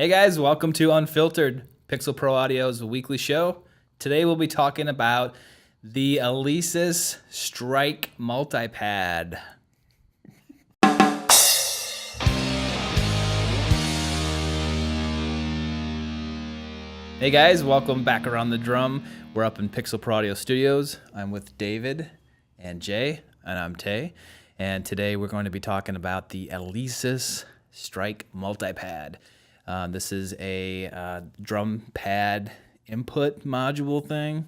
Hey guys, welcome to Unfiltered, Pixel Pro Audio's weekly show. Today we'll be talking about the Alesis Strike Multipad. Hey guys, welcome back around the drum. We're up in Pixel Pro Audio Studios. I'm with David and Jay, and I'm Tay. And today we're going to be talking about the Alesis Strike Multipad. This is a drum pad input module thing.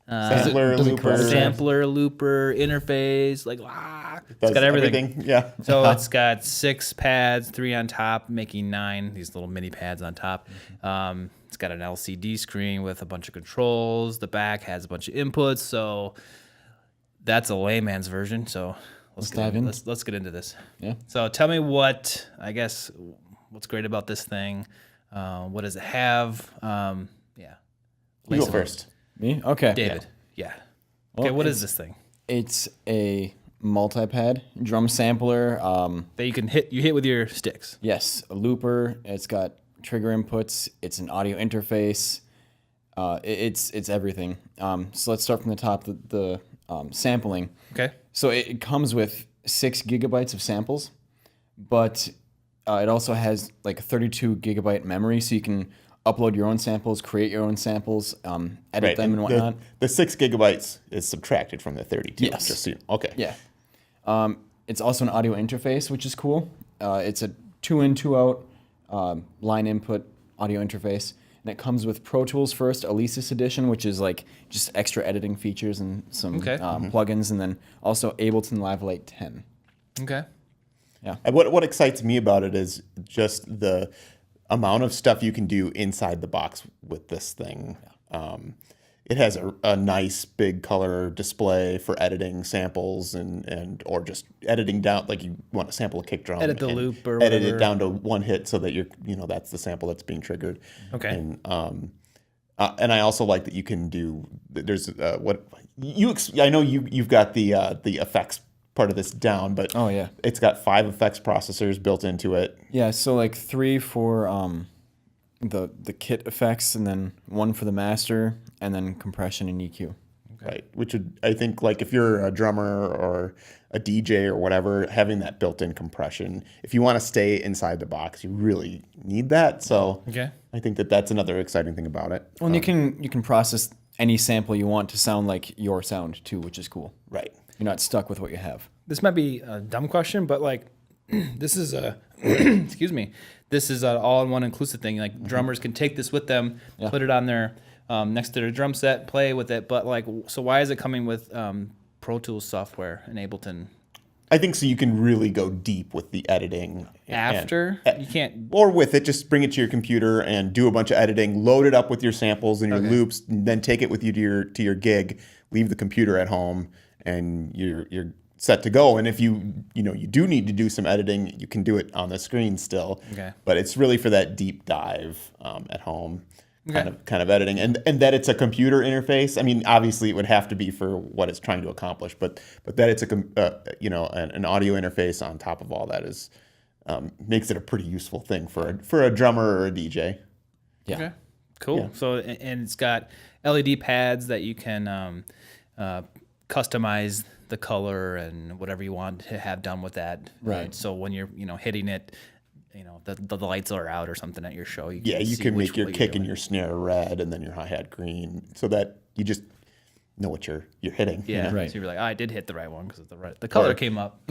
Sampler, looper, interface, it's got everything. Yeah. So it's got 6 pads, 3 on top, making 9, these little mini pads on top. It's got an LCD screen with a bunch of controls. The back has a bunch of inputs. So that's a layman's version. So let's dive in. Let's get into this. Yeah. So tell me what's great about this thing. What does it have? You go first. Me? Okay. David. Yeah. Well, Okay, what is this thing? It's a multipad drum sampler. That you hit with your sticks. Yes, a looper. It's got trigger inputs. It's an audio interface. It's everything. So let's start from the top. The sampling. Okay. So it comes with 6 gigabytes of samples, but it also has like a 32 gigabyte memory, so you can upload your own samples, create your own samples, edit them and whatnot. The 6 gigabytes is subtracted from the 32. Yes. Just so okay. Yeah. It's also an audio interface, which is cool. It's a 2-in, 2-out line input audio interface. And it comes with Pro Tools first, Alesis Edition, which is like just extra editing features and some plugins, and then also Ableton Live Lite 10. Okay. Yeah. And what excites me about it is just the amount of stuff you can do inside the box with this thing. It has a nice big color display for editing samples and or just editing down, like you want to sample a kick drum. Edit the loop or edit whatever. it down to one hit so that that's the sample that's being triggered. Okay. And I also like that you can do. There's I know you've got the effects part of this down, but Oh, yeah. it's got 5 effects processors built into it. Yeah, so like 3 for the kit effects, and then 1 for the master, and then compression and EQ. Right, which would, I think, like if you're a drummer or a DJ or whatever, having that built-in compression, if you want to stay inside the box, you really need that. So Okay. I think that's another exciting thing about it. Well, and you can process any sample you want to sound like your sound too, which is cool. Right. You're not stuck with what you have. This might be a dumb question, but this is a excuse me. This is an all-in-one inclusive thing. Like drummers can take this with them, put it on their next to their drum set, play with it. But so why is it coming with Pro Tools software in Ableton? I think so you can really go deep with the editing. After? You can't... Or with it, just bring it to your computer and do a bunch of editing, load it up with your samples and your loops, and then take it with you to your gig, leave the computer at home, and you're set to go. And if you do need to do some editing, you can do it on the screen still. Okay. But it's really for that deep dive at home kind of editing, and that it's a computer interface. I mean, obviously it would have to be for what it's trying to accomplish, but that it's an audio interface on top of all that is makes it a pretty useful thing for a drummer or a DJ. Yeah. Okay. Cool. Yeah. So, and it's got LED pads that you can customize the color and whatever you want to have done with that. Right. So when you're hitting it, the lights are out or something at your show. You can make your kick and your snare red and then your hi-hat green so that you just know what you're hitting. Yeah, Right. So you're like, I did hit the right one because the color came up.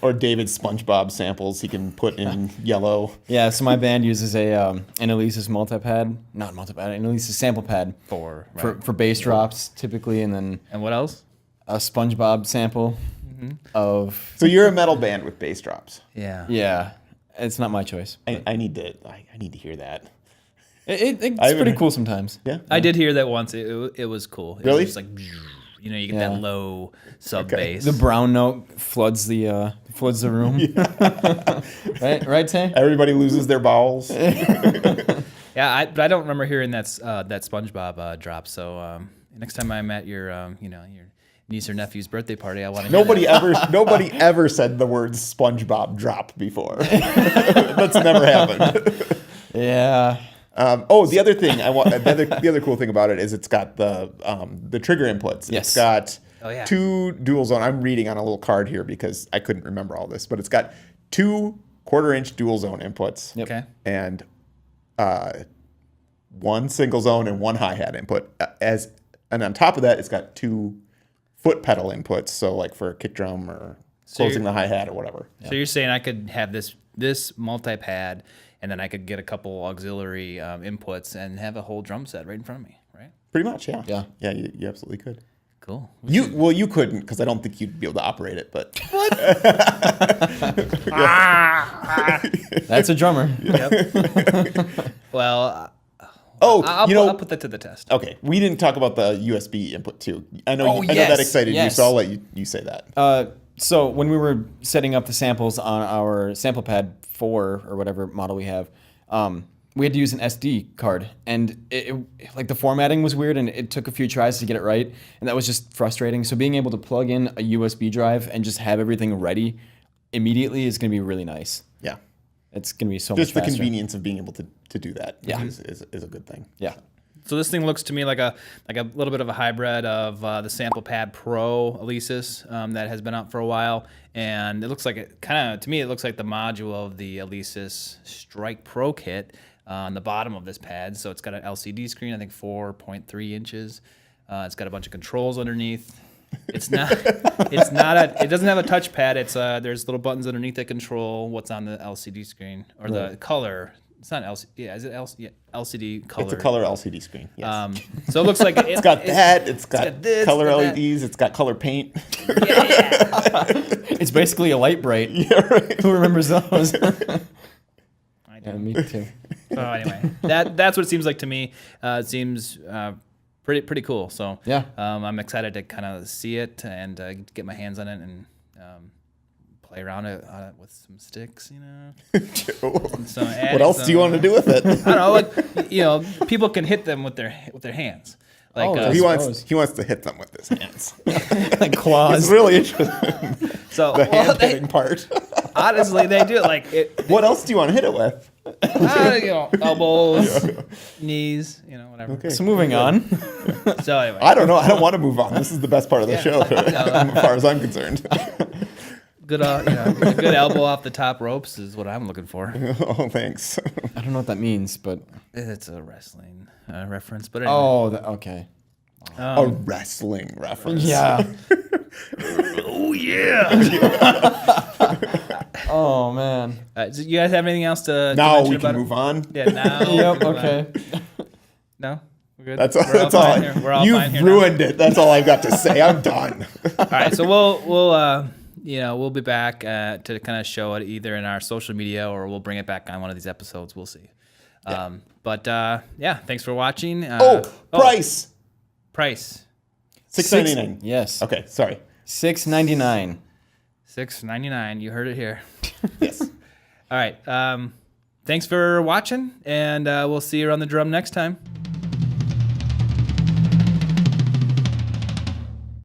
Or David's SpongeBob samples he can put in yellow. Yeah, so my band uses an Alesis an Alesis sample pad for bass drops typically, and then And what else? a SpongeBob sample of... So you're a metal band with bass drops. Yeah. Yeah, it's not my choice. I need to hear that. It's pretty cool sometimes. Yeah. I did hear that once. It was cool. It Really? was just like, you get that low sub bass. The brown note floods the room. Right, Tay? Everybody loses their bowels. Yeah, but I don't remember hearing that SpongeBob drop. So next time I'm at your your niece or nephew's birthday party, I want to. Nobody ever said the word SpongeBob drop before. That's never happened. Yeah. The other thing the other cool thing about it is it's got the trigger inputs. Yes. It's got Oh, yeah. 2 dual zone. I'm reading on a little card here because I couldn't remember all this, but it's got 2 1/4-inch dual zone inputs. Yep. Okay. And 1 single zone and 1 hi-hat input. And on top of that, it's got 2 foot pedal inputs. So like for a kick drum or closing the hi-hat or whatever. So you're saying I could have this multi-pad, and then I could get a couple auxiliary inputs and have a whole drum set right in front of me, right? Pretty much, yeah. Yeah. Yeah, you absolutely could. Cool. You couldn't because I don't think you'd be able to operate it, but That's a drummer. Yep. Well, I'll put that to the test. okay. We didn't talk about the USB input too. I know Oh, I know yes, that excited you, yes. so I'll let you say that. So when we were setting up the samples on our sample pad 4 or whatever model we have, we had to use an SD card, and it like the formatting was weird, and it took a few tries to get it right, and that was just frustrating. So being able to plug in a USB drive and just have everything ready immediately is going to be really nice. Yeah. It's going to be so Just much the faster. convenience of being able to do that Yeah. is a good thing. Yeah. So this thing looks to me like a little bit of a hybrid of the Sample Pad Pro Alesis that has been out for a while, and it looks like it looks like the module of the Alesis Strike Pro kit on the bottom of this pad. So it's got an LCD screen, I think 4.3 inches. It's got a bunch of controls underneath. It doesn't have a touchpad. It's there's little buttons underneath that control what's on the LCD screen or the color. It's not LCD. Yeah, is it LCD color? It's a color LCD screen. Yes. So it looks like it's got that. It's got this, color it's got that. LEDs. It's got color paint. Yeah. It's basically a light bright. Yeah, right. Who remembers those? I do. Yeah, me too. So anyway, that's what it seems like to me. It seems pretty cool. So Yeah. I'm excited to kind of see it and get my hands on it and play around it with some sticks, you know. So What else do you want to do with it? I don't know, like people can hit them with their hands. Like Oh, he suppose. wants to hit them with his hands. Like claws. It's really interesting. so The hand hitting part. honestly, they do it like it. What else do you want to hit it with? Elbows, knees, whatever. Okay. So moving on. So anyway, I don't know. I don't want to move on. This is the best part of the show, as far as I'm concerned. good a good elbow off the top ropes is what I'm looking for. Oh, thanks. I don't know what that means, but It's a wrestling reference, but anyway. okay. A wrestling reference. Yeah. Oh yeah. Oh man. So you guys have anything else to Now mention we about can it? move on. Yeah. Now. Yep. move on. Okay. No. We're good. That's all. We're That's all all. fine here. We're all fine here You've now? ruined it. That's all I've got to say. I'm done. All right, so we'll be back to kind of show it either in our social media or we'll bring it back on one of these episodes. We'll see. Yeah. Thanks for watching. Price. Price. $6.99. Yes. Okay. Sorry. $6.99. $6.99. You heard it here. Yes. All right. Thanks for watching, and we'll see you on the drum next time.